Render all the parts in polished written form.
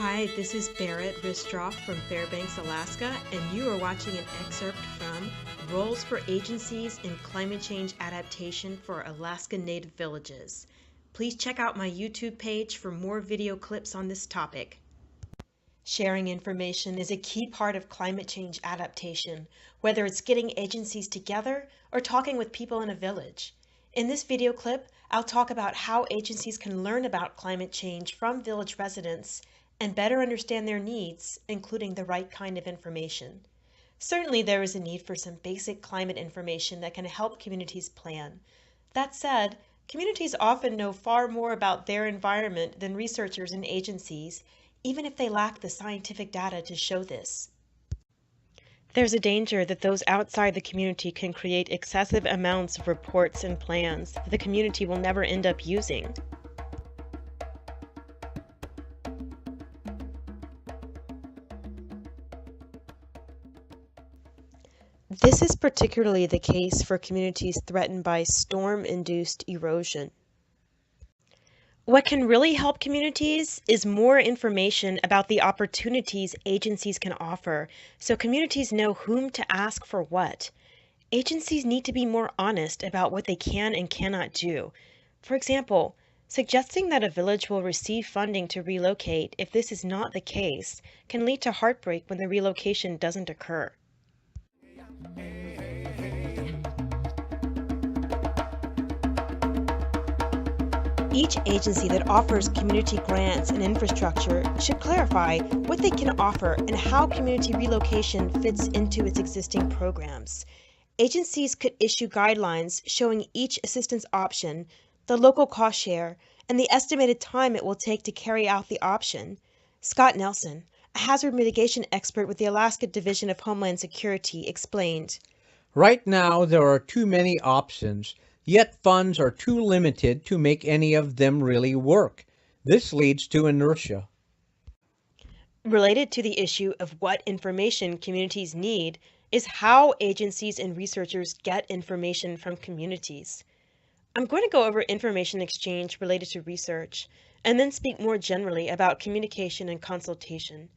Hi, this is Barrett Ristroff from Fairbanks, Alaska, and you are watching an excerpt from Roles for Agencies in Climate Change Adaptation for Alaska Native Villages. Please check out my YouTube page for more video clips on this topic. Sharing information is a key part of climate change adaptation, whether it's getting agencies together or talking with people in a village. In this video clip, I'll talk about how agencies can learn about climate change from village residents and better understand their needs, including the right kind of information. Certainly, there is a need for some basic climate information that can help communities plan. That said, communities often know far more about their environment than researchers and agencies, even if they lack the scientific data to show this. There's a danger that those outside the community can create excessive amounts of reports and plans that the community will never end up using. This is particularly the case for communities threatened by storm-induced erosion. What can really help communities is more information about the opportunities agencies can offer, so communities know whom to ask for what. Agencies need to be more honest about what they can and cannot do. For example, suggesting that a village will receive funding to relocate if this is not the case can lead to heartbreak when the relocation doesn't occur. Each agency that offers community grants and infrastructure should clarify what they can offer and how community relocation fits into its existing programs. Agencies could issue guidelines showing each assistance option, the local cost share, and the estimated time it will take to carry out the option. Scott Nelson, a hazard mitigation expert with the Alaska Division of Homeland Security, explained, "Right now, there are too many options, yet funds are too limited to make any of them really work. This leads to inertia." Related to the issue of what information communities need is how agencies and researchers get information from communities. I'm going to go over information exchange related to research, and then speak more generally about communication and consultation.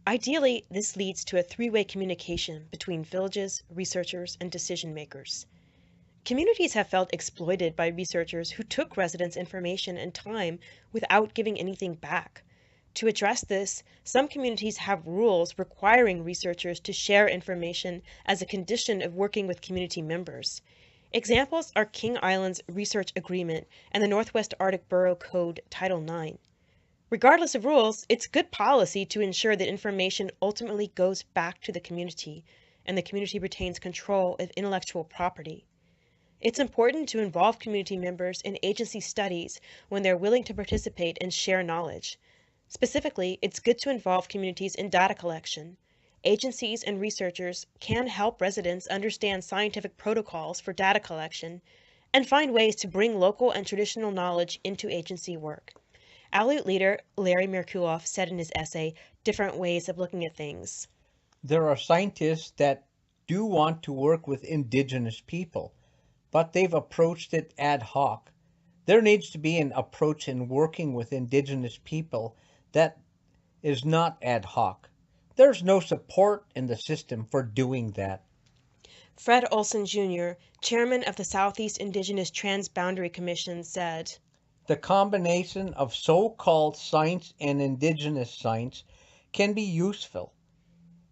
Ideally, this leads to a three-way communication between villages, researchers, and decision makers. Communities have felt exploited by researchers who took residents' information and time without giving anything back. To address this, some communities have rules requiring researchers to share information as a condition of working with community members. Examples are King Island's Research Agreement and the Northwest Arctic Borough Code Title IX. Regardless of rules, it's good policy to ensure that information ultimately goes back to the community, and the community retains control of intellectual property. It's important to involve community members in agency studies when they're willing to participate and share knowledge. Specifically, it's good to involve communities in data collection. Agencies and researchers can help residents understand scientific protocols for data collection and find ways to bring local and traditional knowledge into agency work. Aleut leader Larry Merkulov said in his essay, "Different Ways of Looking at Things." There are scientists that do want to work with indigenous people, but they've approached it ad hoc. There needs to be an approach in working with indigenous people that is not ad hoc. There's no support in the system for doing that. Fred Olson Jr., chairman of the Southeast Indigenous Transboundary Commission, said, "The combination of so-called science and indigenous science can be useful.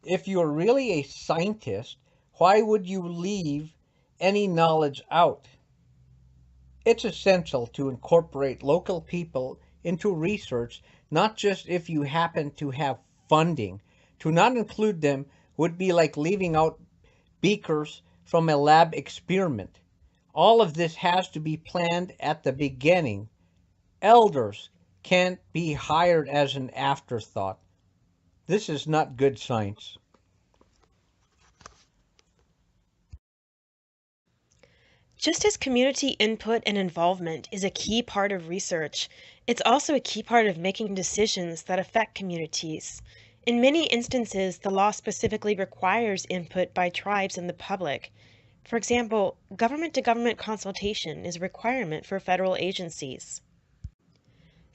If you're really a scientist, why would you leave any knowledge out? It's essential to incorporate local people into research, not just if you happen to have funding. To not include them would be like leaving out beakers from a lab experiment. All of this has to be planned at the beginning. Elders can't be hired as an afterthought. This is not good science." Just as community input and involvement is a key part of research, it's also a key part of making decisions that affect communities. In many instances, the law specifically requires input by tribes and the public. For example, government-to-government consultation is a requirement for federal agencies.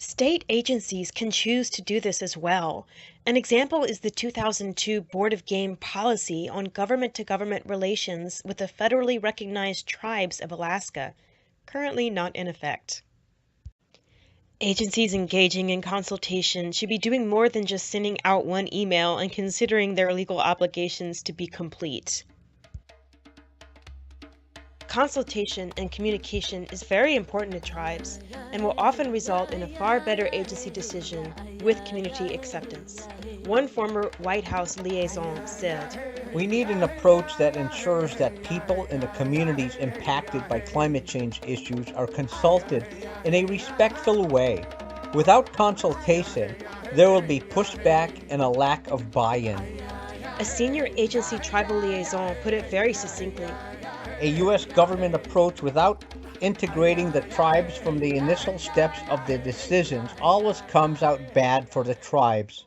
State agencies can choose to do this as well. An example is the 2002 Board of Game Policy on government-to-government relations with the federally recognized tribes of Alaska, currently not in effect. Agencies engaging in consultation should be doing more than just sending out one email and considering their legal obligations to be complete. Consultation and communication is very important to tribes and will often result in a far better agency decision with community acceptance. One former White House liaison said, We need an approach that ensures that people in the communities impacted by climate change issues are consulted in a respectful way. Without consultation, there will be pushback and a lack of buy-in. A senior agency tribal liaison put it very succinctly. A U.S. government approach without integrating the tribes from the initial steps of the decisions always comes out bad for the tribes.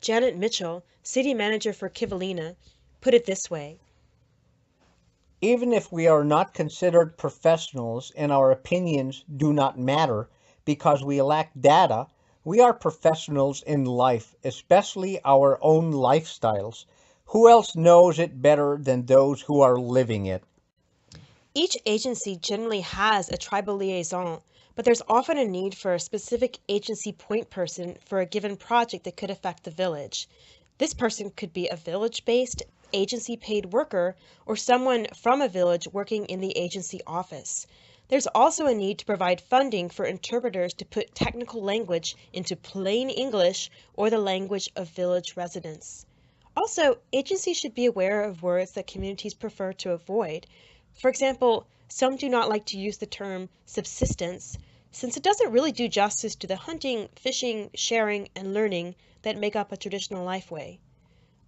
Janet Mitchell, city manager for Kivalina, put it this way. Even if we are not considered professionals and our opinions do not matter because we lack data, we are professionals in life, especially our own lifestyles. Who else knows it better than those who are living it? Each agency generally has a tribal liaison, but there's often a need for a specific agency point person for a given project that could affect the village. This person could be a village-based, agency-paid worker or someone from a village working in the agency office. There's also a need to provide funding for interpreters to put technical language into plain English or the language of village residents. Also, agencies should be aware of words that communities prefer to avoid. For example, some do not like to use the term subsistence, since it doesn't really do justice to the hunting, fishing, sharing, and learning that make up a traditional lifeway.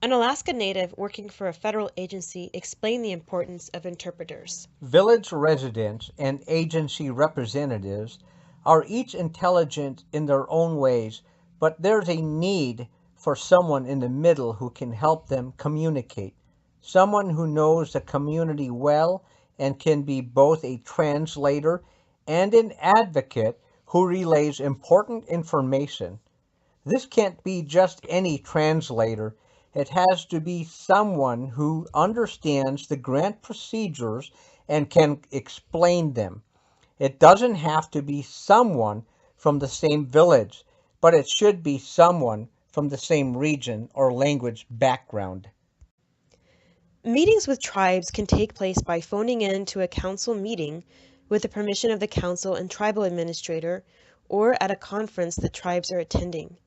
An Alaska Native working for a federal agency explained the importance of interpreters. Village residents and agency representatives are each intelligent in their own ways, but there's a need for someone in the middle who can help them communicate. Someone who knows the community well and can be both a translator and an advocate who relays important information. This can't be just any translator. It has to be someone who understands the grant procedures and can explain them. It doesn't have to be someone from the same village, but it should be someone from the same region or language background. Meetings with tribes can take place by phoning in to a council meeting with the permission of the council and tribal administrator or at a conference that tribes are attending.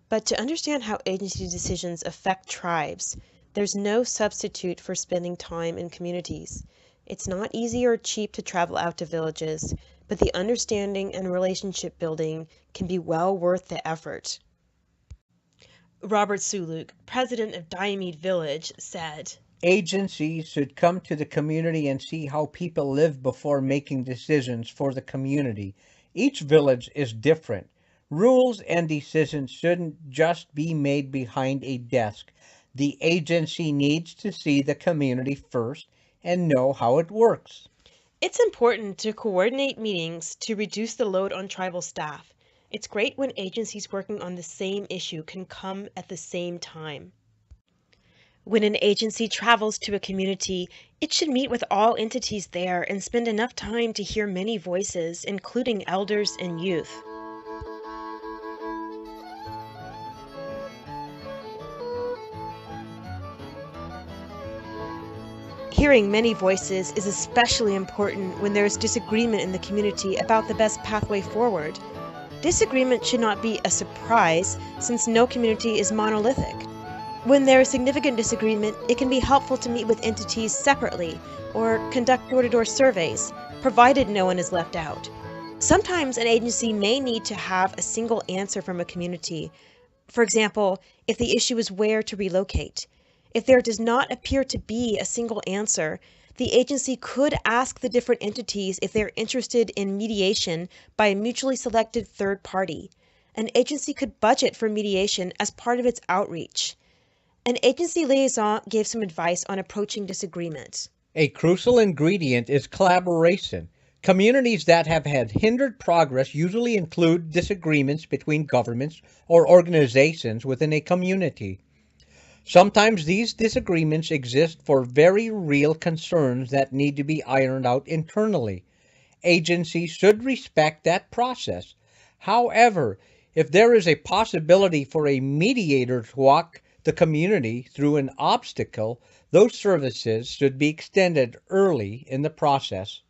But to understand how agency decisions affect tribes, there's no substitute for spending time in communities. It's not easy or cheap to travel out to villages, but the understanding and relationship building can be well worth the effort. Robert Suluk, president of Diomede Village, said, Agencies should come to the community and see how people live before making decisions for the community. Each village is different. Rules and decisions shouldn't just be made behind a desk. The agency needs to see the community first and know how it works. It's important to coordinate meetings to reduce the load on tribal staff. It's great when agencies working on the same issue can come at the same time. When an agency travels to a community, it should meet with all entities there and spend enough time to hear many voices, including elders and youth. Hearing many voices is especially important when there is disagreement in the community about the best pathway forward. Disagreement should not be a surprise, since no community is monolithic. When there is significant disagreement, it can be helpful to meet with entities separately or conduct door-to-door surveys, provided no one is left out. Sometimes an agency may need to have a single answer from a community. For example, if the issue is where to relocate. If there does not appear to be a single answer, the agency could ask the different entities if they're interested in mediation by a mutually selected third party. An agency could budget for mediation as part of its outreach. An agency liaison gave some advice on approaching disagreement. A crucial ingredient is collaboration. Communities that have had hindered progress usually include disagreements between governments or organizations within a community. Sometimes these disagreements exist for very real concerns that need to be ironed out internally. Agencies should respect that process. However, if there is a possibility for a mediator to walk the community through an obstacle, those services should be extended early in the process.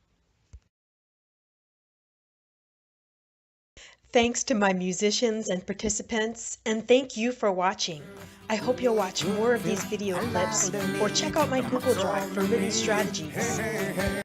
Thanks to my musicians and participants, and thank you for watching. I hope you'll watch more of these video clips or check out my Google Drive for written strategies.